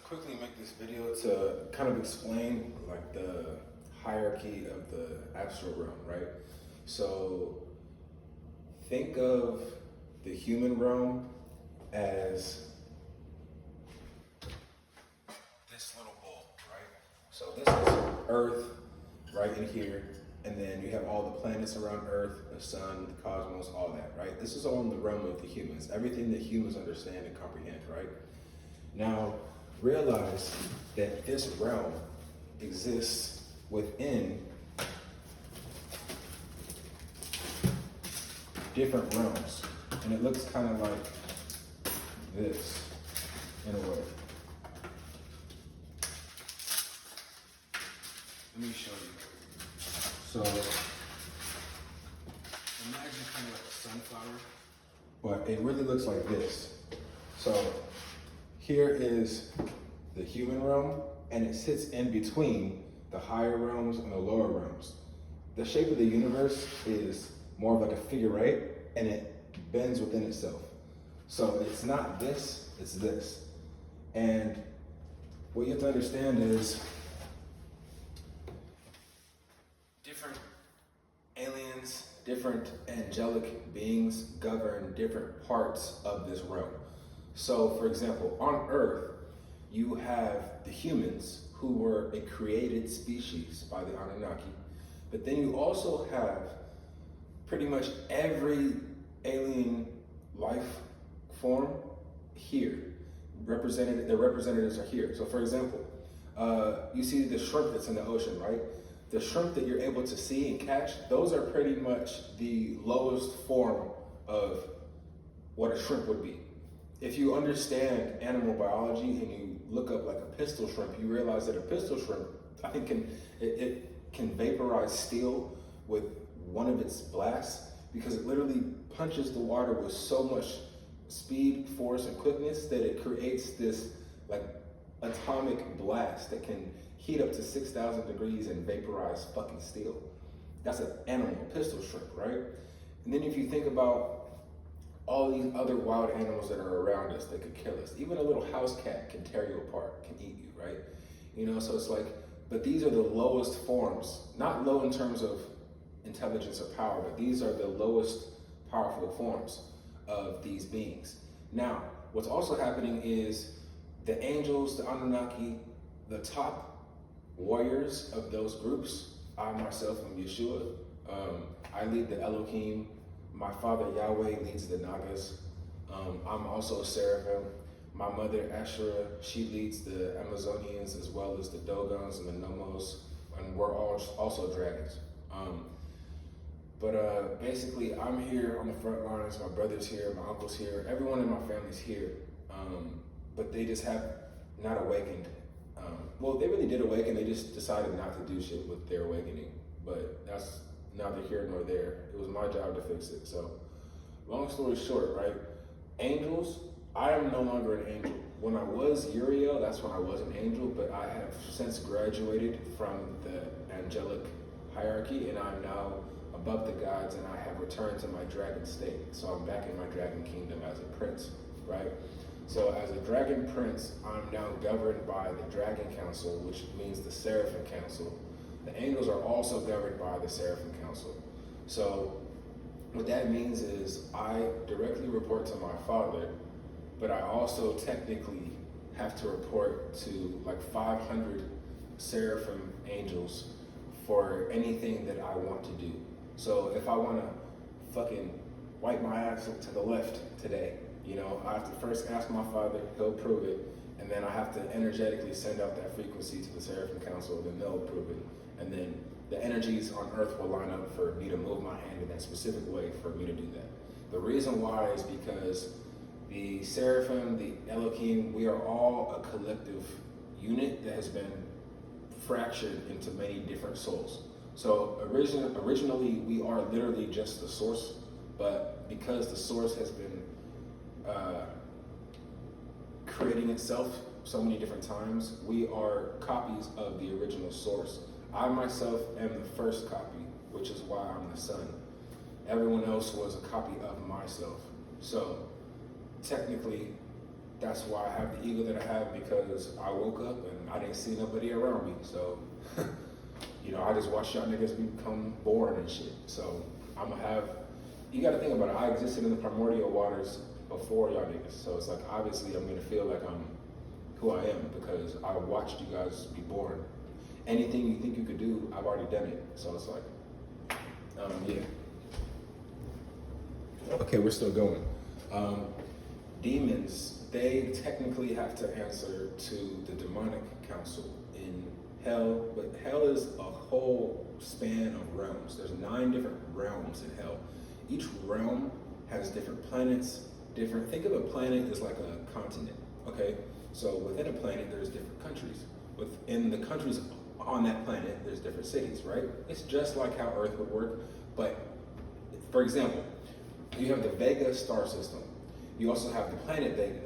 quickly make this video to kind of explain like the hierarchy of the astral realm, right? So think of the human realm as this little bowl, right? So this is Earth right in here, and then you have all the planets around Earth, the sun, the cosmos, all that, right? This is all in the realm of the humans, everything that humans understand and comprehend, right? Now, realize that this realm exists within different realms, and it looks kind of like this in a way. Let me show you. So imagine kind of like a sunflower, but it really looks like this. So here is the human realm, and it sits in between the higher realms and the lower realms. The shape of the universe is more of like a figure eight, and it bends within itself. So it's not this, it's this. And what you have to understand is different aliens, different angelic beings govern different parts of this realm. So for example, on Earth, you have the humans who were a created species by the Anunnaki, but then you also have pretty much every alien life form here. Their representatives are here. So for example, you see the shrimp that's in the ocean, right? The shrimp that you're able to see and catch, those are pretty much the lowest form of what a shrimp would be. If you understand animal biology and you look up like a pistol shrimp, you realize that a pistol shrimp, I think it can vaporize steel with one of its blasts, because it literally punches the water with so much speed, force, and quickness that it creates this like atomic blast that can heat up to 6,000 degrees and vaporize fucking steel. That's an animal, a pistol shrimp, right? And then if you think about all these other wild animals that are around us that could kill us, even a little house cat can tear you apart, can eat you, right? You know, so it's like, but these are the lowest forms, not low in terms of intelligence or power, but these are the lowest powerful forms of these beings. Now, what's also happening is the angels, the Anunnaki, the top warriors of those groups, I myself am Yeshua. I lead the Elohim. My father Yahweh leads the Nagas. I'm also a seraphim. My mother Asherah, she leads the Amazonians as well as the Dogons and the Nomos, and we're all also dragons. But basically, I'm here on the front lines. My brother's here, my uncle's here, everyone in my family's here. But they just have not awakened. Well, they really did awaken. They just decided not to do shit with their awakening. But that's neither here nor there. It was my job to fix it. So, long story short, right? Angels, I am no longer an angel. When I was Uriel, that's when I was an angel, but I have since graduated from the angelic hierarchy, and I'm now above the gods, and I have returned to my dragon state. So I'm back in my dragon kingdom as a prince, right? So as a dragon prince, I'm now governed by the dragon council, which means the seraphim council. The angels are also governed by the seraphim council. So what that means is I directly report to my father, but I also technically have to report to like 500 seraphim angels for anything that I want to do. So if I want to fucking wipe my ass to the left today, you know, I have to first ask my father, he'll approve it, and then I have to energetically send out that frequency to the Seraphim Council, then they'll approve it, and then the energies on Earth will line up for me to move my hand in that specific way for me to do that. The reason why is because the Seraphim, the Elohim, we are all a collective unit that has been fractured into many different souls. So originally, we are literally just the source, but because the source has been creating itself so many different times, we are copies of the original source. I myself am the first copy, which is why I'm the son. Everyone else was a copy of myself. So technically, that's why I have the ego that I have, because I woke up and I didn't see nobody around me. So, I just watched y'all niggas become born and shit. So I'm gonna have, you gotta think about it. I existed in the primordial waters before y'all niggas. So it's like, obviously I'm gonna feel like I'm who I am because I watched you guys be born. Anything you think you could do, I've already done it. So it's like, yeah. Okay, we're still going. Demons, they technically have to answer to the demonic council in hell, but hell is a whole span of realms. There's 9 different realms in hell. Each realm has different planets, think of a planet as like a continent, okay? So within a planet, there's different countries. Within the countries on that planet, there's different cities, right? It's just like how Earth would work, but for example, you have the Vega star system. You also have the planet Vega.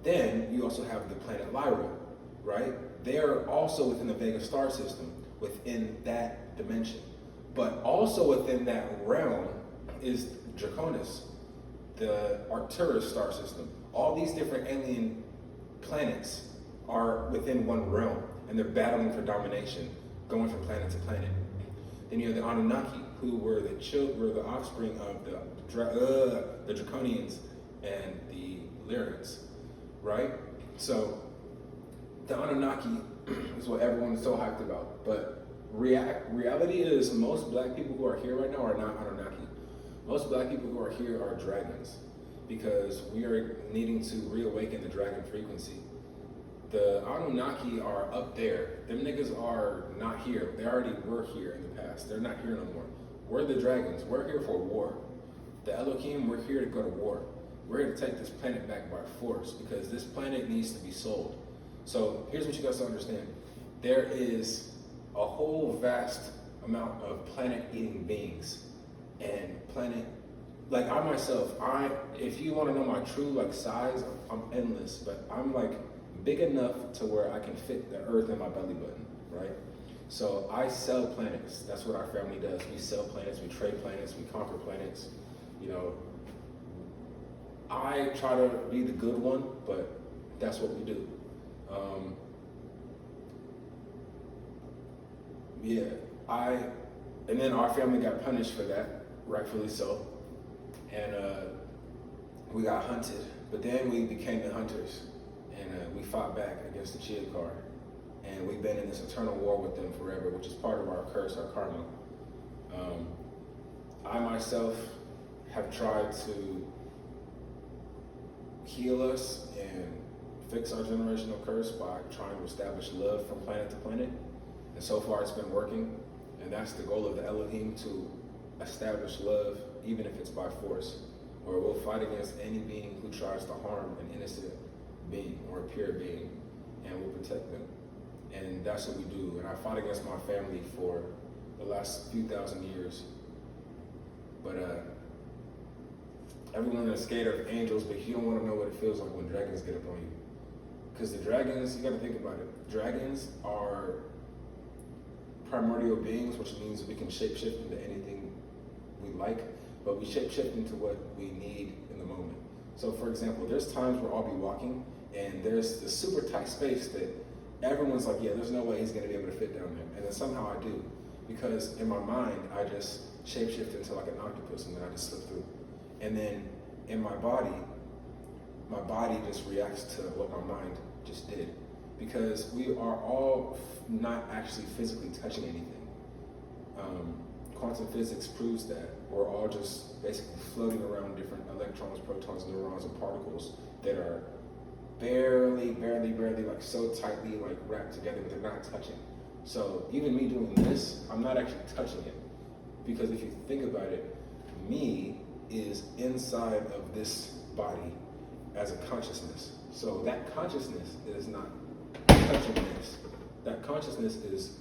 Then you also have the planet Lyra, right? They're also within the Vega star system, within that dimension. But also within that realm is Draconis, the Arcturus star system. All these different alien planets are within one realm, and they're battling for domination, going from planet to planet. Then you have the Anunnaki, who were the offspring of the Draconians and the Lyrians, right? So the Anunnaki is what everyone is so hyped about, but reality is most black people who are here right now are not Anunnaki. Most black people who are here are dragons, because we are needing to reawaken the dragon frequency. The Anunnaki are up there. Them niggas are not here. They already were here in the past. They're not here no more. We're the dragons. We're here for war. The Elohim, we're here to go to war. We're here to take this planet back by force, because this planet needs to be sold. So here's what you guys don't understand. There is a whole vast amount of planet-eating beings, and like I myself, if you want to know my true size, I'm endless, but I'm big enough to where I can fit the earth in my belly button, right? So I sell planets. That's what our family does. We sell planets, we trade planets, we conquer planets. I try to be the good one, but that's what we do. And then our family got punished for that, rightfully so. And we got hunted, but then we became the hunters, and we fought back against the Chiakar. And we've been in this eternal war with them forever, which is part of our curse, our karma. I myself have tried to heal us and fix our generational curse by trying to establish love from planet to planet. And so far it's been working. And that's the goal of the Elohim, to establish love, even if it's by force. Or we'll fight against any being who tries to harm an innocent being or a pure being, and we'll protect them. And that's what we do. And I fought against my family for the last few thousand years. But everyone is scared of angels, but you don't want to know what it feels like when dragons get up on you. Because the dragons, you got to think about it. Dragons are primordial beings, which means we can shapeshift into anything we like, but we shapeshift into what we need in the moment. So for example, there's times where I'll be walking and there's this super tight space that everyone's like, yeah, there's no way he's gonna be able to fit down there. And then somehow I do, because in my mind, I just shapeshift into like an octopus and then I just slip through. And then in my body just reacts to what my mind just did. Because we are all not actually physically touching anything. Quantum physics proves that we're all just basically floating around different electrons, protons, neurons, and particles that are barely so tightly wrapped together, but they're not touching. So even me doing this, I'm not actually touching it. Because if you think about it, me is inside of this body as a consciousness. So that consciousness is not touching this. That consciousness is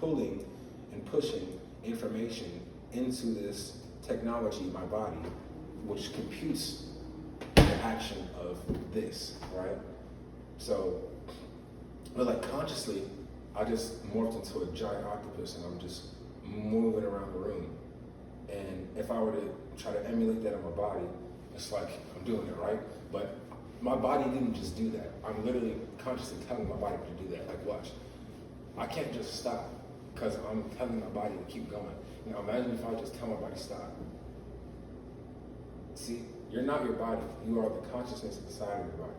pulling and pushing information into this technology, my body, which computes the action of this, right? So, but consciously, I just morphed into a giant octopus and I'm just moving around the room. And if I were to try to emulate that in my body, it's like I'm doing it, right? But My body didn't just do that. I'm literally consciously telling my body to do that. Like, watch. I can't just stop because I'm telling my body to keep going. Now imagine if I just tell my body stop. See, you're not your body. You are the consciousness inside of your body.